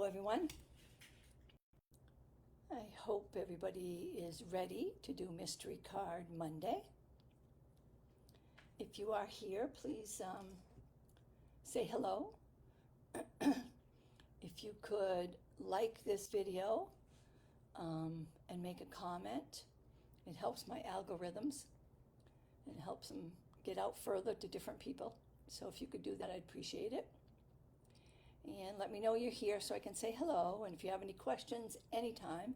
everyone. I hope everybody is ready to do Mystery Card Monday. If you are here, please say hello. If you could like this video and make a comment, it helps my algorithms and helps them get out further to different people. So if you could do that, I'd appreciate it. And let me know you're here so I can say hello. And if you have any questions anytime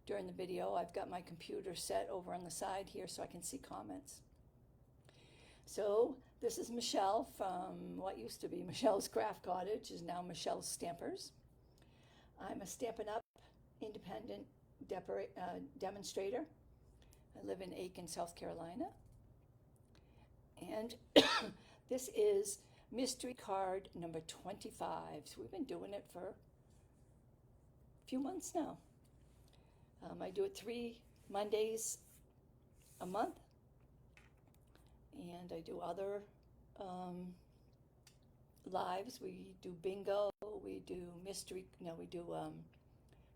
during the video, I've got my computer set over on the side here so I can see comments. So this is Michele from what used to be Michelle's Craft Cottage, is now Michelle's Stampers. I'm a Stampin' Up! Independent demonstrator. I live in Aiken, South Carolina. And this is Mystery Card number 25. So we've been doing it for a few months now. I do it 3 Mondays a month. And I do other lives. We do bingo, we do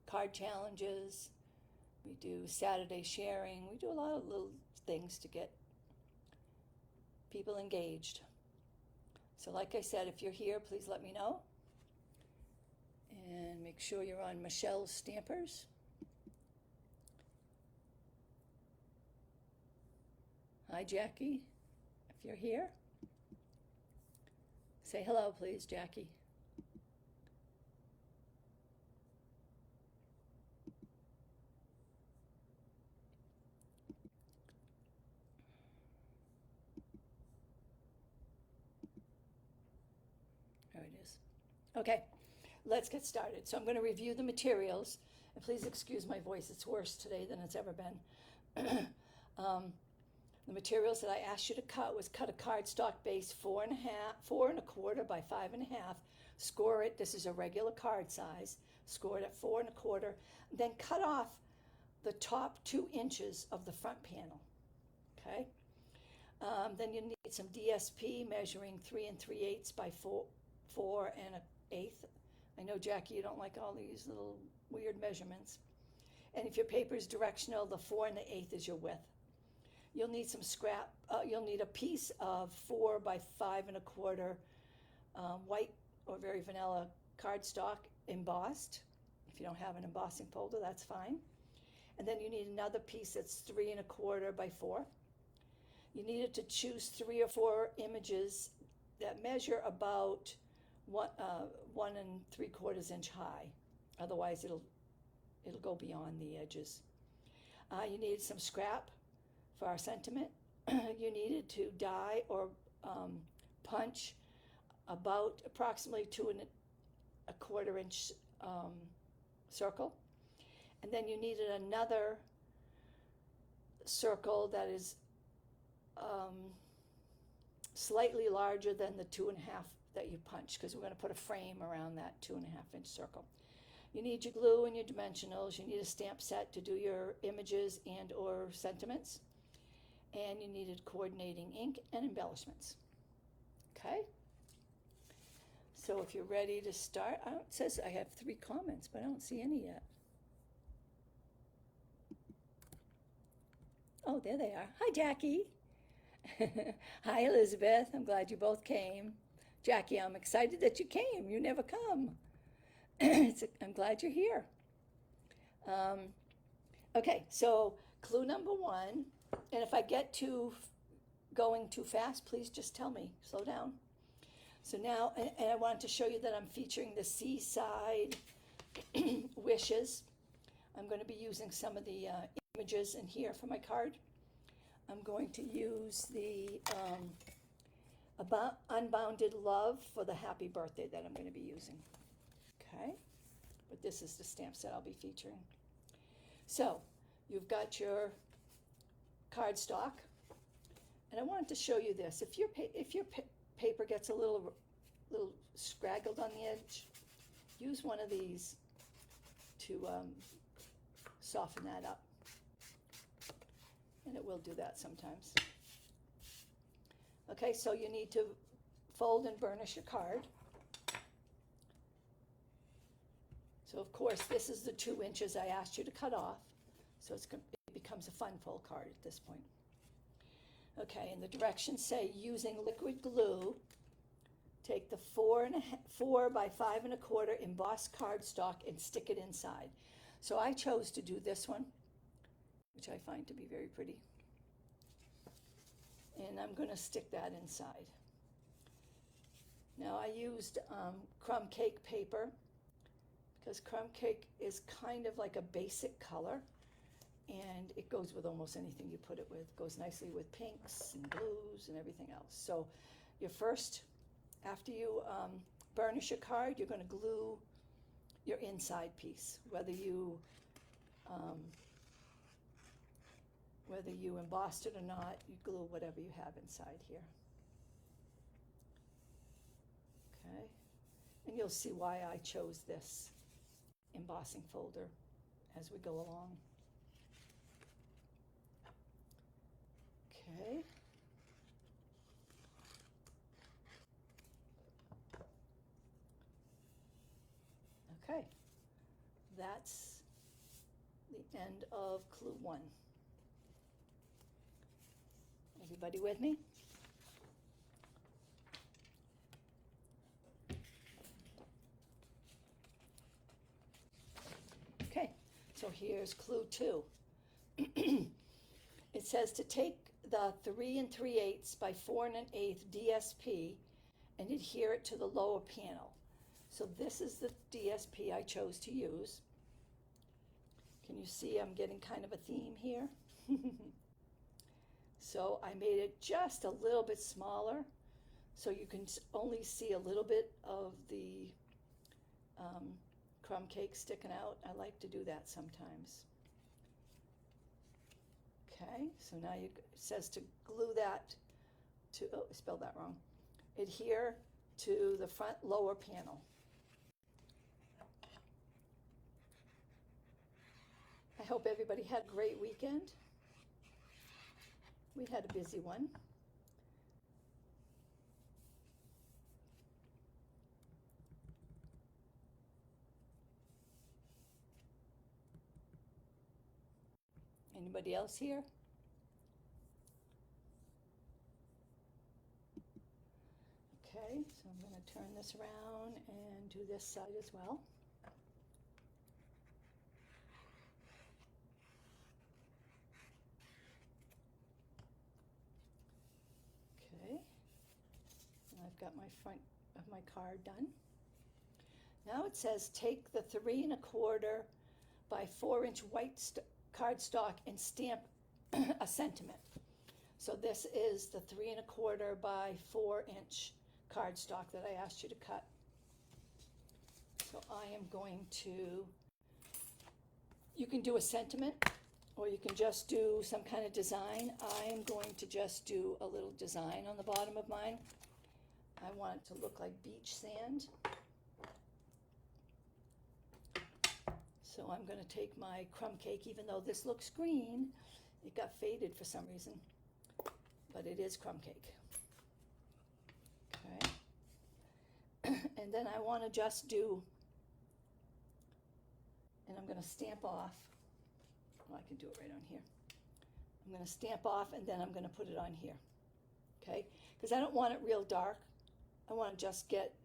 card challenges, we do Saturday sharing. We do a lot of little things to get people engaged. So like I said, if you're here, please let me know. And make sure you're on Michelle's Stampers. Hi, Jackie. If you're here, say hello, please, Jackie. There it is. Okay, let's get started. So I'm going to review the materials. And please excuse my voice. It's worse today than it's ever been. The materials that I asked you to cut was cut a cardstock base 4 1/4 by 5 1/2. Score it. This is a regular card size. Score it at 4 1/4. Then cut off the top 2 inches of the front panel. Okay. Then you need some DSP measuring 3 3/8 by 4 1/8. I know, Jackie, you don't like all these little weird measurements. And if your paper is directional, the 4 1/8 is your width. You'll need some scrap. You'll need a piece of 4 by 5 1/4 white or very vanilla cardstock embossed. If you don't have an embossing folder, that's fine. And then you need another piece that's 3 1/4 by 4. You needed to choose 3 or 4 images that measure about 1 3/4 inch high. Otherwise, it'll go beyond the edges. You needed some scrap for our sentiment. You needed to die or punch about approximately 2 1/4 inch circle. And then you needed another circle that is slightly larger than the 2 1/2 that you punched, because we're going to put a frame around that 2 1/2 inch circle. You need your glue and your dimensionals. You need a stamp set to do your images and or sentiments. And you needed coordinating ink and embellishments. Okay? So if you're ready to start, it says I have 3 comments, but I don't see any yet. Oh, there they are. Hi, Jackie. Hi, Elizabeth. I'm glad you both came. Jackie, I'm excited that you came. You never come. I'm glad you're here. Okay, so clue number 1. And if I get to going too fast, please just tell me. Slow down. So now, and I wanted to show you that I'm featuring the Seaside Wishes. I'm going to be using some of the images in here for my card. I'm going to use the Unbounded Love for the Happy Birthday that I'm going to be using. Okay? But this is the stamp set I'll be featuring. So, you've got your cardstock, and I wanted to show you this. If your paper gets a little scraggled on the edge, use one of these to soften that up, and it will do that sometimes. Okay, so you need to fold and burnish your card. So of course, this is the 2 inches I asked you to cut off. So it becomes a fun fold card at this point. Okay, and the directions say using liquid glue, take the 4 by 5 1/4 embossed cardstock and stick it inside. So I chose to do this one, which I find to be very pretty. And I'm going to stick that inside. Now I used crumb cake paper because crumb cake is kind of like a basic color and it goes with almost anything you put it with. It goes nicely with pinks and blues and everything else. So after you burnish your card, you're going to glue your inside piece, whether you embossed it or not, you glue whatever you have inside here. Okay, and you'll see why I chose this embossing folder as we go along. Okay. Okay, that's the end of clue 1. Everybody with me? Okay, so here's clue 2. It says to take the 3 3/8 by 4 1/8 DSP and adhere it to the lower panel. So this is the DSP I chose to use. Can you see I'm getting kind of a theme here? So I made it just a little bit smaller so you can only see a little bit of the crumb cake sticking out. I like to do that sometimes. Okay, so now it says to glue that to, oh, I spelled that wrong, adhere to the front lower panel. I hope everybody had a great weekend. We had a busy one. Anybody else here? Okay, so I'm going to turn this around and do this side as well. Okay, and I've got my front of my card done. Now it says take the 3 1/4 by 4 inch white cardstock and stamp a sentiment. So this is the 3 1/4 by 4 inch cardstock that I asked you to cut. So I am going to, you can do a sentiment or you can just do some kind of design. I am going to just do a little design on the bottom of mine. I want it to look like beach sand. So I'm going to take my crumb cake, even though this looks green, it got faded for some reason, but it is crumb cake. Okay. And then I want to just do, and I'm going to stamp off. Well, I can do it right on here. I'm going to stamp off and then I'm going to put it on here. Okay? Because I don't want it real dark. I want to just get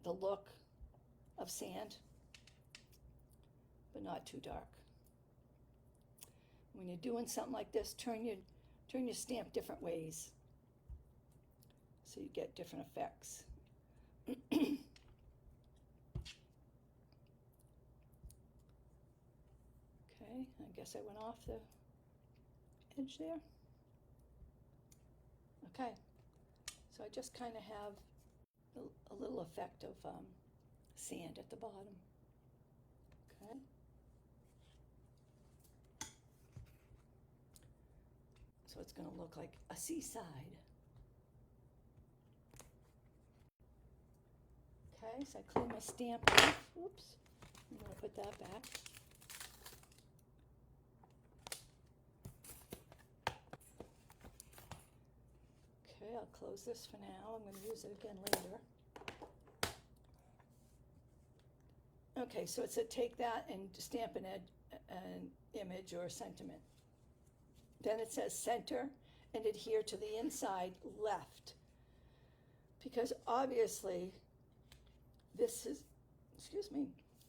the look of sand, but not too dark. When you're doing something like this, turn your stamp different ways so you get different effects. Okay, I guess I went off the edge there. Okay, so I just kind of have a little effect of sand at the bottom. Okay. So it's going to look like a seaside. Okay, so I clean my stamp off. Oops, I'm going to put that back. Okay, I'll close this for now. I'm going to use it again later. Okay, so it said take that and stamp an image or a sentiment. Then it says center and adhere to the inside left. Because obviously this is,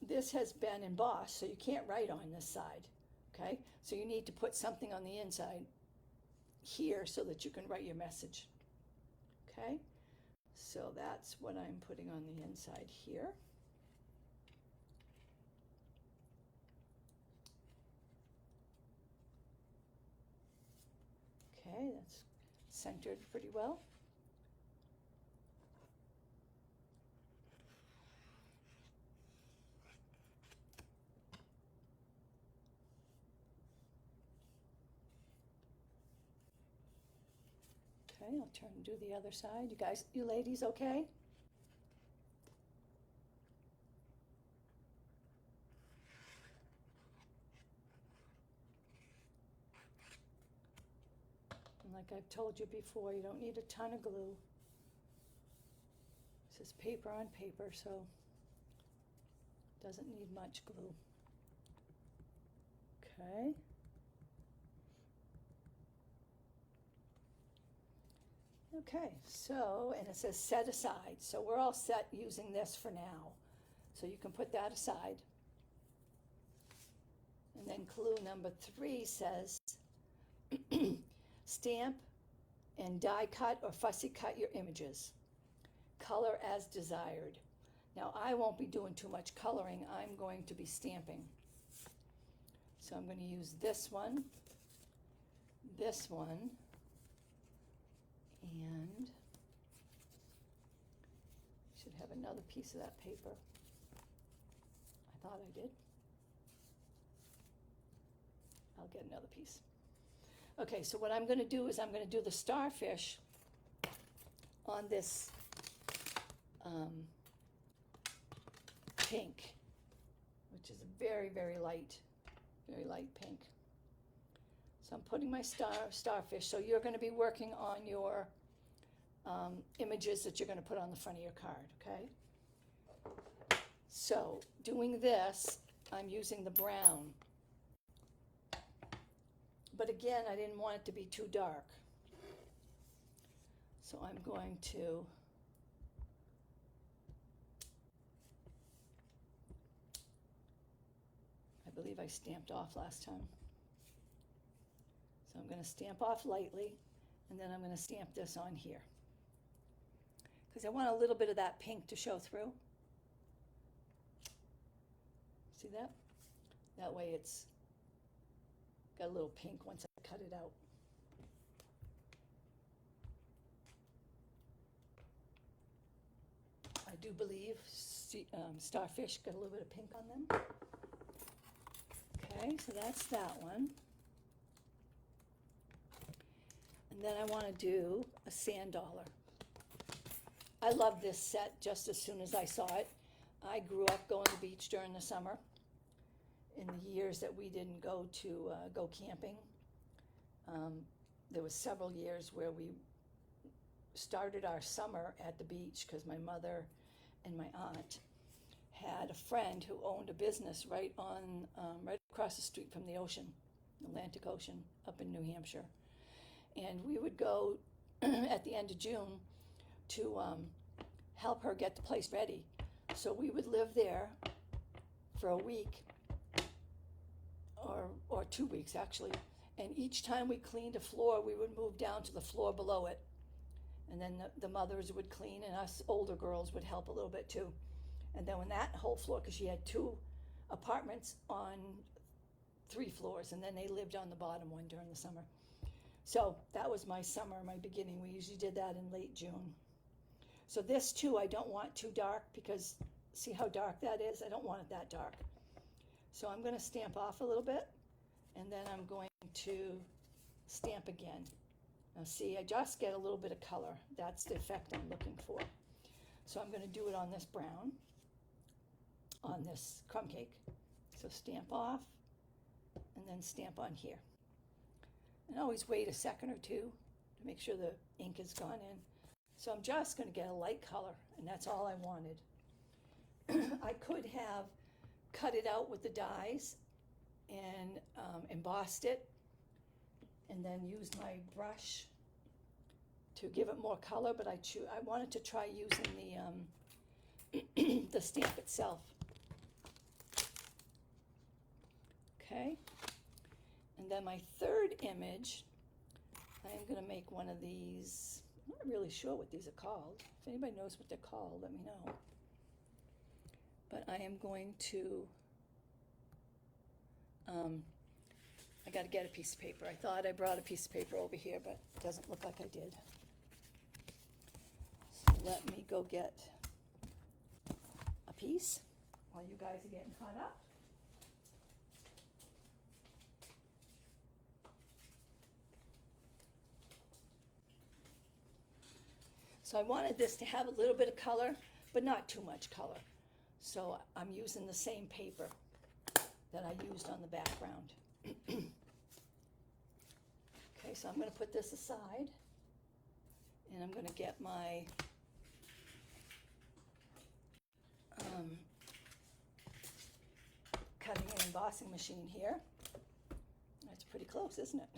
this has been embossed, so you can't write on this side, okay? So you need to put something on the inside here so that you can write your message, okay? So that's what I'm putting on the inside here. Okay, that's centered pretty well. Okay, I'll turn and do the other side. You guys, you ladies, okay? And like I've told you before, you don't need a ton of glue. This is paper on paper, so doesn't need much glue. Okay. Okay, so, and it says set aside. So we're all set using this for now. So you can put that aside. And then clue number 3 says stamp and die cut or fussy cut your images. Color as desired. Now I won't be doing too much coloring. I'm going to be stamping. So I'm going to use this one, and should have another piece of that paper. I thought I did. I'll get another piece. Okay, so what I'm going to do is I'm going to do the starfish on this pink, which is a very, very light pink. So I'm putting my starfish. So you're going to be working on your images that you're going to put on the front of your card, okay? So doing this, I'm using the brown. But again, I didn't want it to be too dark. So I'm going to I believe I stamped off last time. So I'm going to stamp off lightly, and then I'm going to stamp this on here. Because I want a little bit of that pink to show through. See that? That way it's got a little pink once I cut it out. I do believe starfish got a little bit of pink on them. Okay, so that's that one. And then I want to do a sand dollar. I love this set just as soon as I saw it. I grew up going to the beach during the summer. In the years that we didn't go camping, there was several years where we started our summer at the beach because my mother and my aunt had a friend who owned a business right across the street from the ocean, Atlantic Ocean, up in New Hampshire. And we would go at the end of June to help her get the place ready. So we would live there for a week or 2 weeks actually. And each time we cleaned a floor, we would move down to the floor below it. And then the mothers would clean and us older girls would help a little bit too. And then when that whole floor, because she had 2 apartments on 3 floors, and then they lived on the bottom one during the summer. So that was my summer, my beginning. We usually did that in late June. So this too, I don't want too dark because see how dark that is? I don't want it that dark. So I'm going to stamp off a little bit, and then I'm going to stamp again. Now see, I just get a little bit of color. That's the effect I'm looking for. So I'm going to do it on this brown, on this crumb cake. So stamp off, and then stamp on here. And always wait a second or two to make sure the ink has gone in. So I'm just going to get a light color, and that's all I wanted. I could have cut it out with the dies and embossed it, and then used my brush to give it more color, but I wanted to try using the stamp itself. Okay, and then my third image, I am going to make one of these. I'm not really sure what these are called. If anybody knows what they're called, let me know. But I am going to, I got to get a piece of paper. I thought I brought a piece of paper over here, but it doesn't look like I did. So let me go get a piece while you guys are getting caught up. So I wanted this to have a little bit of color, but not too much color. So I'm using the same paper that I used on the background. Okay, so I'm going to put this aside, and I'm going to get my cutting and embossing machine here. That's pretty close, isn't it?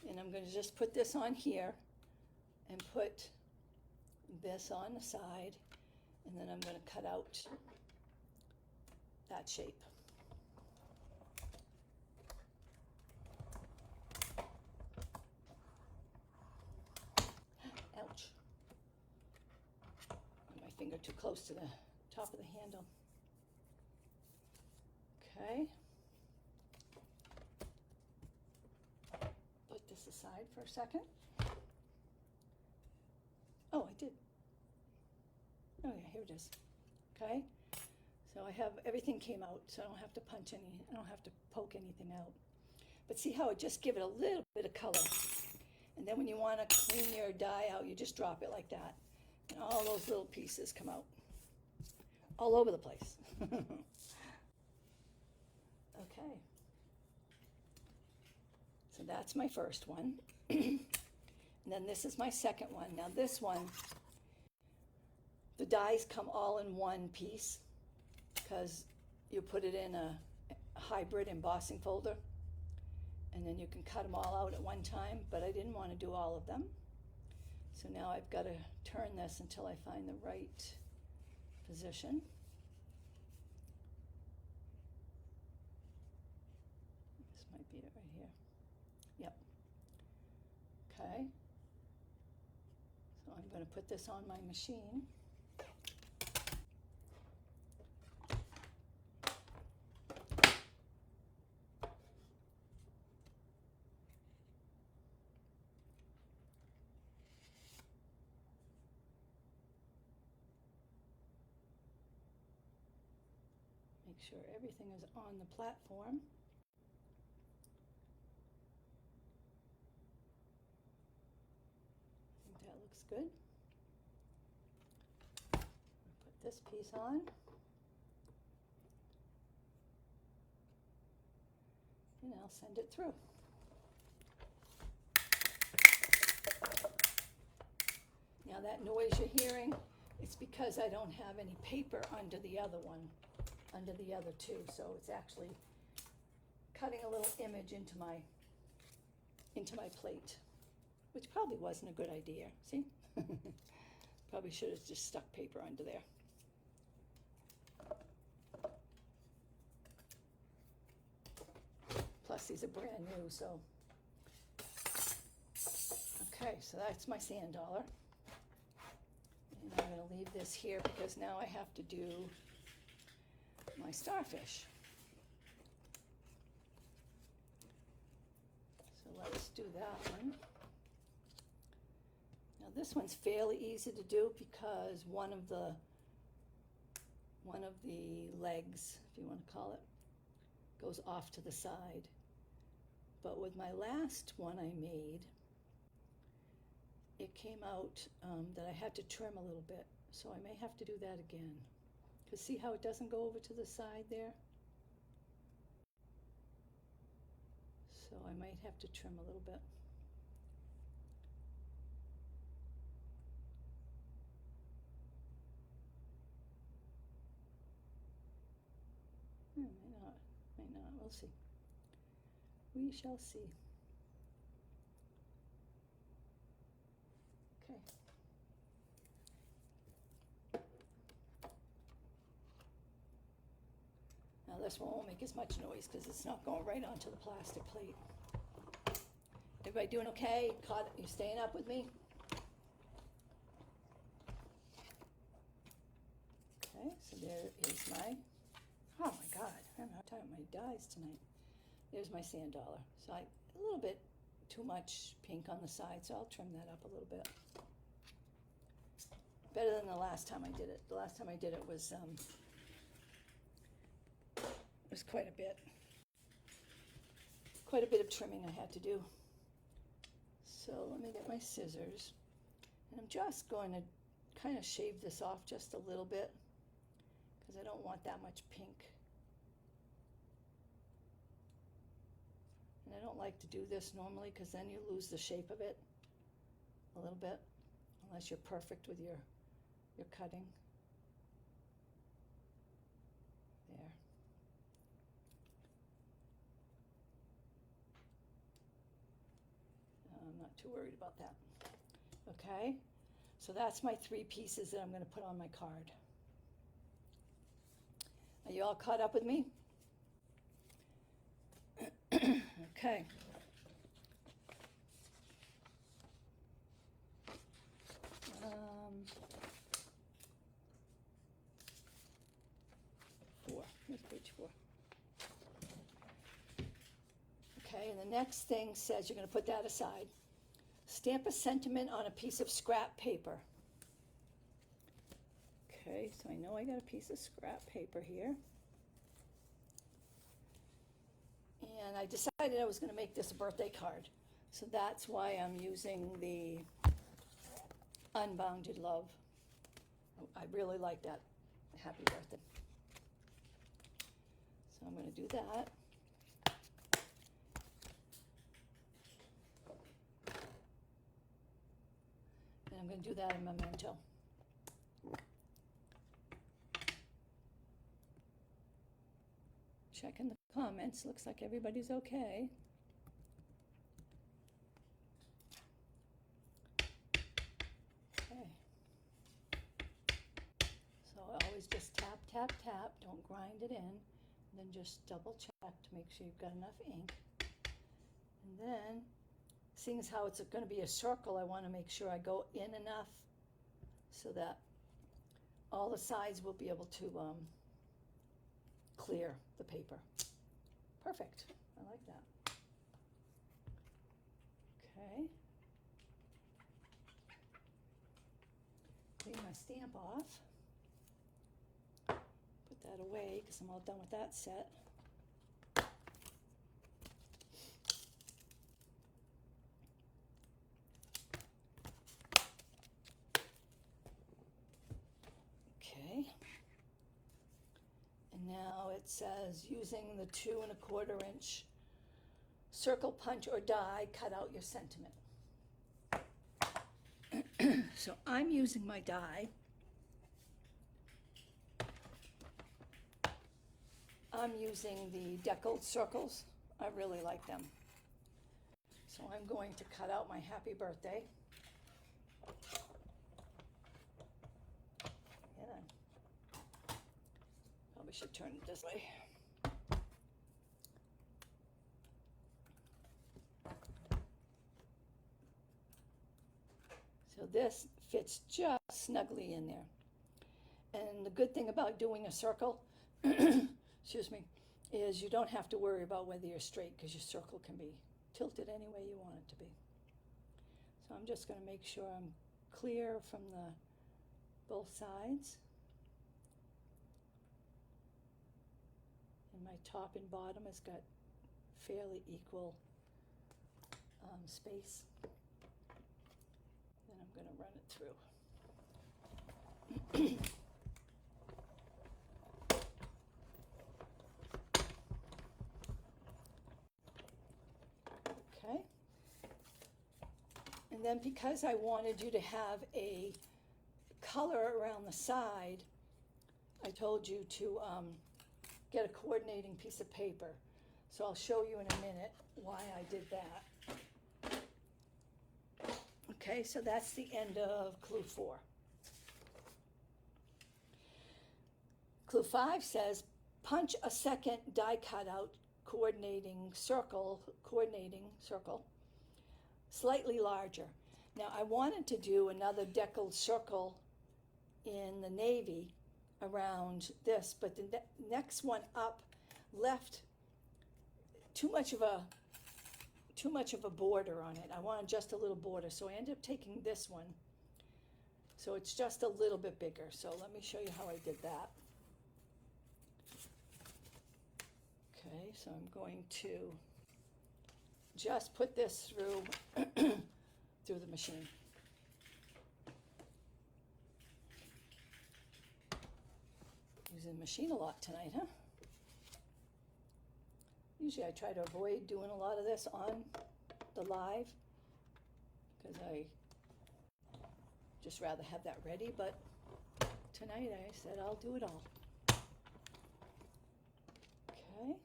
And I'm going to just put this on here and put this on the side, and then I'm going to cut out that shape. Ouch. My finger too close to the top of the handle. Okay. Put this aside for a second. Oh, I did. Oh yeah, here it is. Okay. So I have, everything came out, so I don't have to punch any, I don't have to poke anything out. But see how it just give it a little bit of color. And then when you want to clean your die out, you just drop it like that. And all those little pieces come out. All over the place. Okay. So that's my first one. And then this is my second one. Now this one, the dies come all in one piece because you put it in a hybrid embossing folder, and then you can cut them all out at one time, but I didn't want to do all of them. So now I've got to turn this until I find the right position. This might be it right here. Yep. Okay. So I'm going to put this on my machine. Make sure everything is on the platform. I think that looks good. Put this piece on. And I'll send it through. Now that noise you're hearing, it's because I don't have any paper under the other one, under the other two, so it's actually cutting a little image into my plate, which probably wasn't a good idea. See? Probably should have just stuck paper under there. Plus these are brand new, so. Okay, so that's my sand dollar. And I'm going to leave this here because now I have to do my starfish. So let's do that one. Now this one's fairly easy to do because one of the legs, if you want to call it, goes off to the side. But with my last one I made, it came out that I had to trim a little bit, so I may have to do that again. Because see how it doesn't go over to the side there? So I might have to trim a little bit. not. We'll see. We shall see. Okay. Now this one won't make as much noise because it's not going right onto the plastic plate. Everybody doing okay? You staying up with me? Okay, so there is my, oh my God, I'm having a time with my dies tonight. There's my sand dollar. So a little bit too much pink on the side, so I'll trim that up a little bit. Better than the last time I did it. The last time I did it was quite a bit. Quite a bit of trimming I had to do. So let me get my scissors. And I'm just going to kind of shave this off just a little bit because I don't want that much pink. And I don't like to do this normally because then you lose the shape of it a little bit, unless you're perfect with your cutting. There. I'm not too worried about that. Okay, so that's my 3 pieces that I'm going to put on my card. Are you all caught up with me? Okay. Here's page 4. Okay, and the next thing says you're going to put that aside. Stamp a sentiment on a piece of scrap paper. Okay, so I know I got a piece of scrap paper here. And I decided I was going to make this a birthday card. So that's why I'm using the Unbounded Love. I really like that. Happy birthday. So I'm going to do that. And I'm going to do that in Memento. Checking the comments. Looks like everybody's okay. Okay. So I always just tap, tap, tap. Don't grind it in. And then just double check to make sure you've got enough ink. And then, seeing as how it's going to be a circle, I want to make sure I go in enough so that all the sides will be able to clear the paper. Perfect. I like that. Okay. Clean my stamp off. Put that away because I'm all done with that set. Okay. And now it says using the 2 1/4 inch circle punch or die, cut out your sentiment. So I'm using my die. I'm using the deckled circles. I really like them. So I'm going to cut out my happy birthday. And I probably should turn it this way. So this fits just snugly in there. And the good thing about doing a circle, excuse me, is you don't have to worry about whether you're straight because your circle can be tilted any way you want it to be. So I'm just going to make sure I'm clear from both sides. And my top and bottom has got fairly equal space. Then I'm going to run it through. Okay. And then because I wanted you to have a color around the side, I told you to get a coordinating piece of paper. So I'll show you in a minute why I did that. Okay, so that's the end of clue 4. Clue 5 says, punch a second die cutout coordinating circle, slightly larger. Now I wanted to do another deckled circle in the navy around this, but the next one up left too much of a border on it. I wanted just a little border, so I ended up taking this one. So it's just a little bit bigger. So let me show you how I did that. Okay, so I'm going to just put this through through the machine. Using the machine a lot tonight, huh? Usually I try to avoid doing a lot of this on the live because I just rather have that ready, but tonight I said I'll do it all. Okay.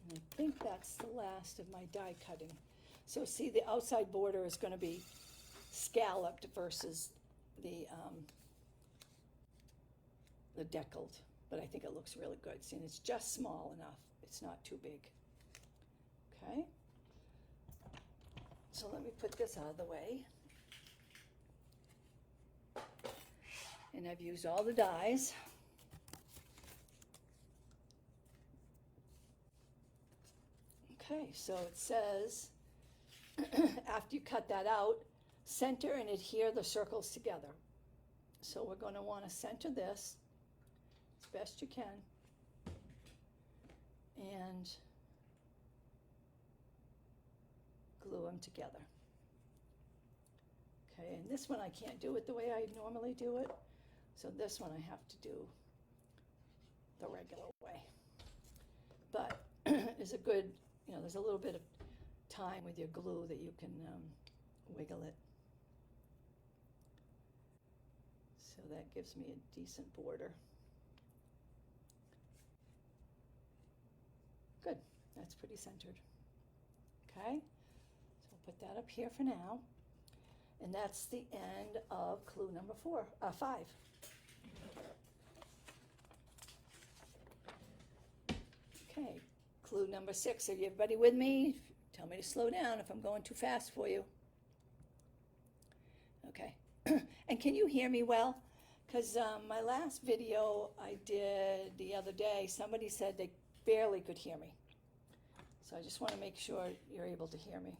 And I think that's the last of my die cutting. So see, the outside border is going to be scalloped versus the deckled, but I think it looks really good. See, and it's just small enough. It's not too big. Okay. So let me put this out of the way. And I've used all the dies. Okay, so it says, after you cut that out, center and adhere the circles together. So we're going to want to center this as best you can. And glue them together. Okay, and this one I can't do it the way I normally do it. So this one I have to do the regular way. But it's a good, there's a little bit of time with your glue that you can wiggle it. So that gives me a decent border. Good, that's pretty centered. Okay, so I'll put that up here for now. And that's the end of clue number 5. Okay, clue number 6. Are you everybody with me? Tell me to slow down if I'm going too fast for you. Okay, and can you hear me well? Because my last video I did the other day, somebody said they barely could hear me. So I just want to make sure you're able to hear me.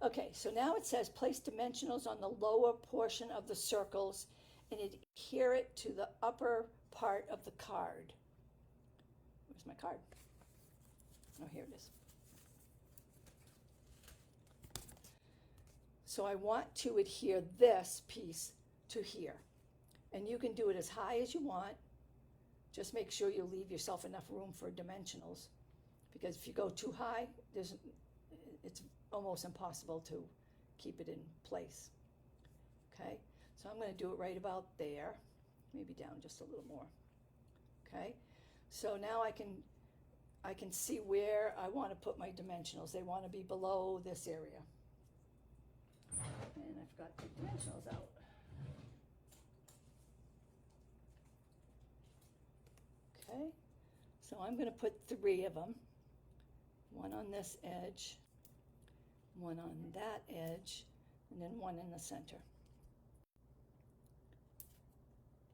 Okay, so now it says place dimensionals on the lower portion of the circles and adhere it to the upper part of the card. Where's my card? Oh, here it is. So I want to adhere this piece to here. And you can do it as high as you want. Just make sure you leave yourself enough room for dimensionals. Because if you go too high, it's almost impossible to keep it in place. Okay, so I'm going to do it right about there, maybe down just a little more. Okay, so now I can see where I want to put my dimensionals. They want to be below this area. And I've got the dimensionals out. Okay, so I'm going to put 3 of them. One on this edge, one on that edge, and then one in the center.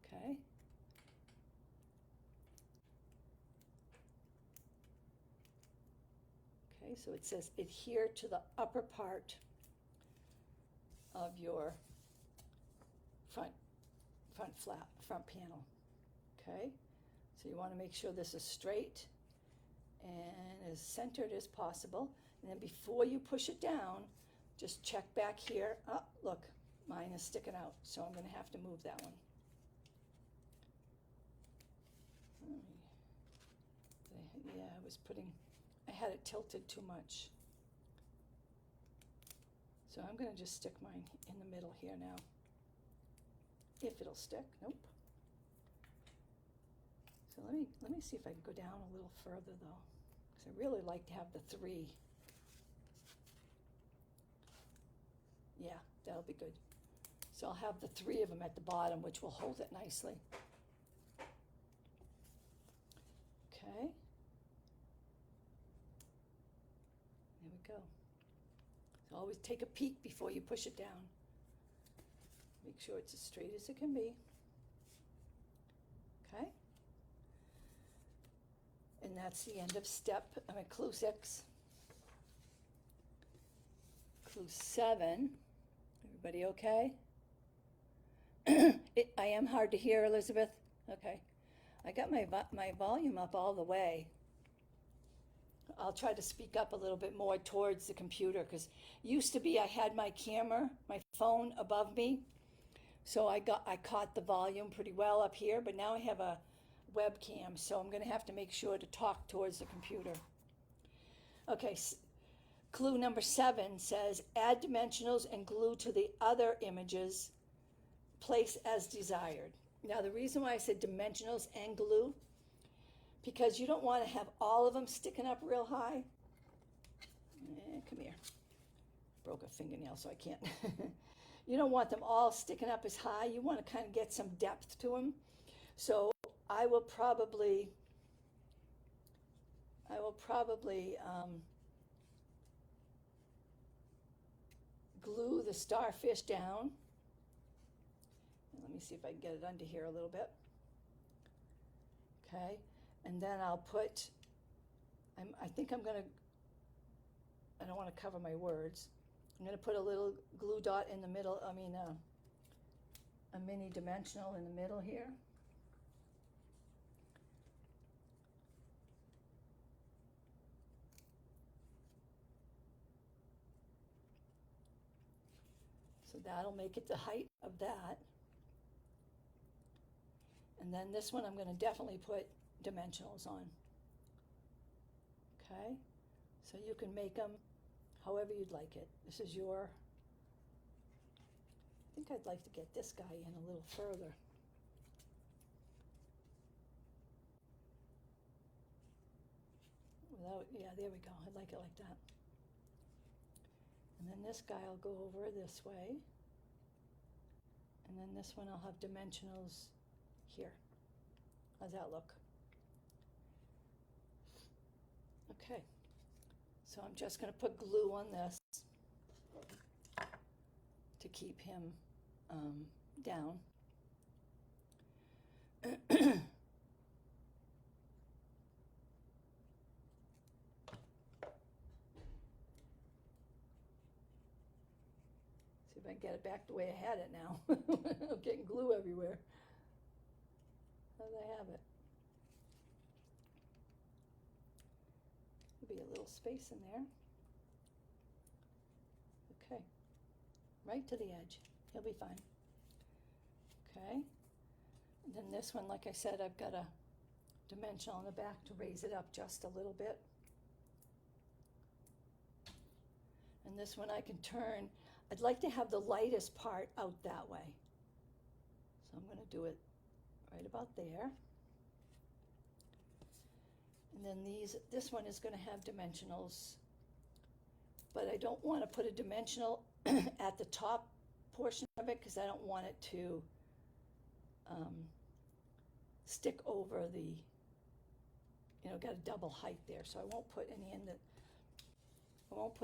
Okay. Okay, so it says adhere to the upper part of your front panel. Okay, so you want to make sure this is straight and as centered as possible. And then before you push it down, just check back here. Oh, look, mine is sticking out, so I'm going to have to move that one. Yeah, I had it tilted too much. So I'm going to just stick mine in the middle here now. If it'll stick, nope. So So let me see if I can go down a little further though, because I really like to have the 3. Yeah, that'll be good. So I'll have the 3 of them at the bottom, which will hold it nicely. Okay. There we go. So always take a peek before you push it down. Make sure it's as straight as it can be. Okay. And that's the end of clue 6. Clue 7. Everybody okay? I am hard to hear, Elizabeth. Okay. I got my volume up all the way. I'll try to speak up a little bit more towards the computer, because used to be I had my phone above me, so I caught the volume pretty well up here, but now I have a webcam, so I'm going to have to make sure to talk towards the computer. Okay, clue number 7 says, add dimensionals and glue to the other images, place as desired. Now the reason why I said dimensionals and glue, because you don't want to have all of them sticking up real high. Come here. Broke a fingernail, so I can't. You don't want them all sticking up as high. You want to kind of get some depth to them. So I will probably glue the starfish down. Let me see if I can get it under here a little bit. Okay, and then I'll put, I think I'm going to, I don't want to cover my words. I'm going to put a little glue dot in the middle, a mini dimensional in the middle here. So that'll make it the height of that. And then this one I'm going to definitely put dimensionals on. Okay, so you can make them however you'd like it. This is your, I think I'd like to get this guy in a little further. Yeah, there we go. I like it like that. And then this guy I'll go over this way. And then this one I'll have dimensionals here. How's that look? Okay. So I'm just going to put glue on this to keep him down. See if I can get it back the way I had it now. I'm getting glue everywhere. How do I have it? There'll be a little space in there. Okay. Right to the edge. He'll be fine. Okay. And then this one, like I said, I've got a dimensional on the back to raise it up just a little bit. And this one I can turn. I'd like to have the lightest part out that way. So I'm going to do it right about there. And then this one is going to have dimensionals, but I don't want to put a dimensional at the top portion of it, because I don't want it to stick over the, got a double height there. So I won't put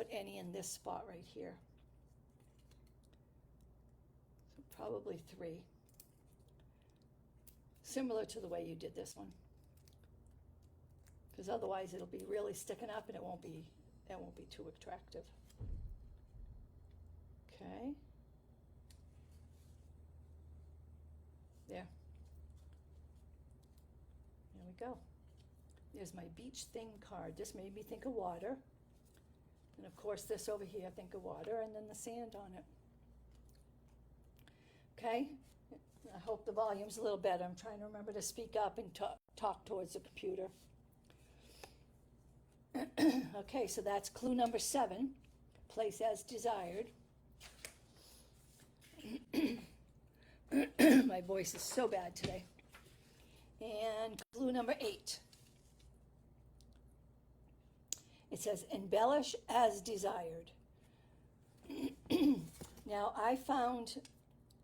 any in this spot right here. So probably 3. Similar to the way you did this one. Because otherwise it'll be really sticking up and it won't be too attractive. Okay. There. There we go. There's my beach thing card. This made me think of water. And of course this over here, think of water, and then the sand on it. Okay? I hope the volume's a little better. I'm trying to remember to speak up and talk towards the computer. Okay, so that's clue number 7, place as desired. My voice is so bad today. And clue number 8. It says, embellish as desired. Now, I found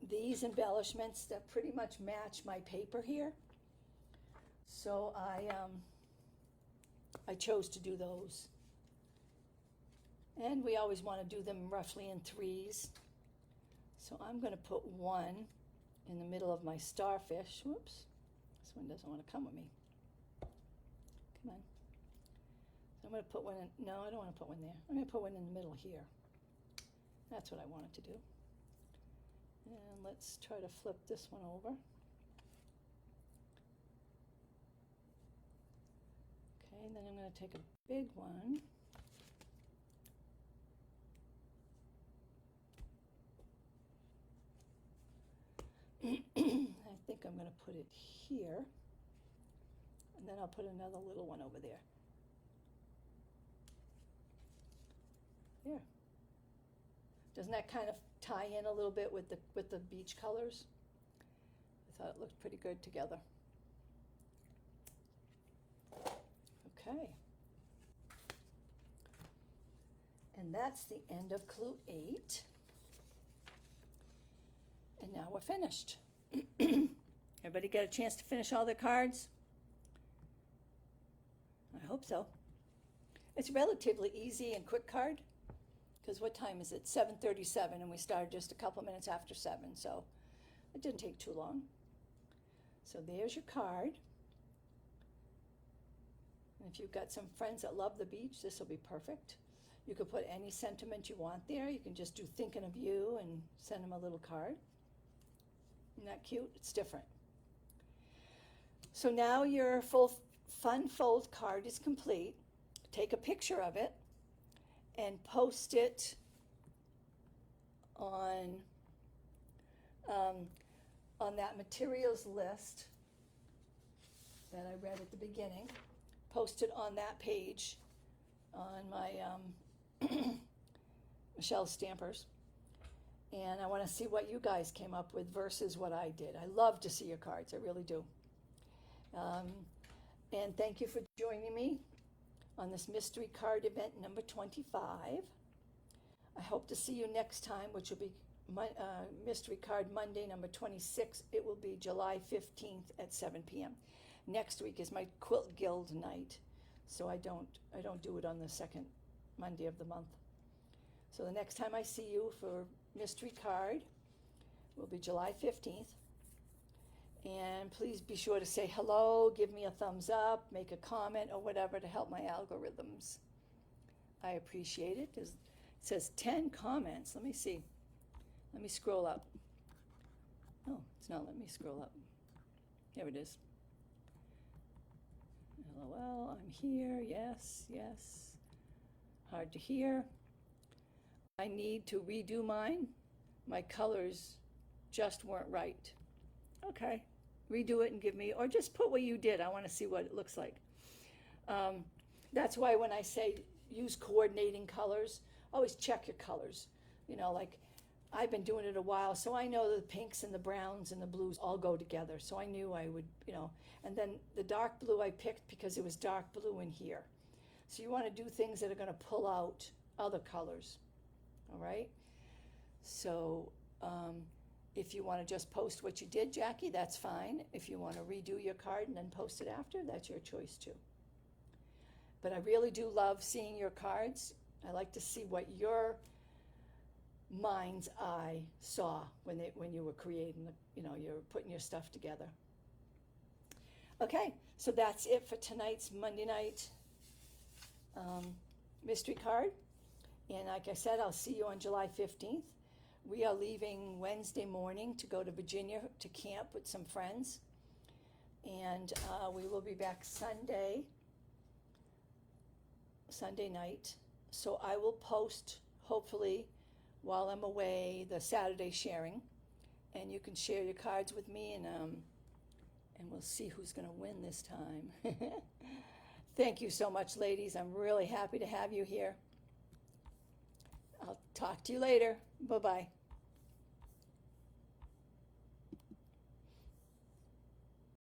these embellishments that pretty much match my paper here. So I chose to do those. And we always want to do them roughly in 3s. So I'm going to put one in the middle of my starfish. Whoops, this one doesn't want to come with me. Come on. So I'm going to put one in, no, I don't want to put one there. I'm going to put one in the middle here. That's what I wanted to do. And let's try to flip this one over. Okay, and then I'm going to take a big one. I think I'm going to put it here, and then I'll put another little one over there. There. Doesn't that kind of tie in a little bit with the beach colors? I thought it looked pretty good together. Okay. And that's the end of clue 8. And now we're finished. Everybody get a chance to finish all their cards? I hope so. It's a relatively easy and quick card, because what time is it? 7:37, and we started just a couple minutes after 7, so it didn't take too long. So there's your card. And if you've got some friends that love the beach, this will be perfect. You could put any sentiment you want there. You can just do thinking of you and send them a little card. Isn't that cute? It's different. So now your full fun fold card is complete. Take a picture of it and post it on that materials list that I read at the beginning. Post it on that page on my Michele Stampers. And I want to see what you guys came up with versus what I did. I love to see your cards, I really do. And thank you for joining me on this mystery card event number 25. I hope to see you next time, which will be mystery card Monday number 26. It will be July 15th at 7 p.m. Next week is my Quilt Guild night, so I don't do it on the second Monday of the month. So the next time I see you for mystery card will be July 15th. And please be sure to say hello, give me a thumbs up, make a comment or whatever to help my algorithms. I appreciate it. It says 10 comments. Let me see. Let me scroll up. Oh, it's not letting me scroll up. Here it is. LOL, I'm here. Yes, yes. Hard to hear. I need to redo mine. My colors just weren't right. Okay, redo it and give me, or just put what you did. I want to see what it looks like. That's why when I say use coordinating colors, always check your colors. You know, like I've been doing it a while, so I know the pinks and the browns and the blues all go together. So I knew I would, you know, and then the dark blue I picked because it was dark blue in here. So you want to do things that are going to pull out other colors. All right, so if you want to just post what you did, Jackie, that's fine. If you want to redo your card and then post it after, that's your choice too. But I really do love seeing your cards. I like to see what your mind's eye saw when you were creating, you're putting your stuff together. Okay, so that's it for tonight's Monday night mystery card. And like I said, I'll see you on July 15th. We are leaving Wednesday morning to go to Virginia to camp with some friends. And we will be back Sunday night. So I will post, hopefully, while I'm away, the Saturday sharing. And you can share your cards with me, and we'll see who's going to win this time. Thank you so much, ladies. I'm really happy to have you here. I'll talk to you later. Bye-bye.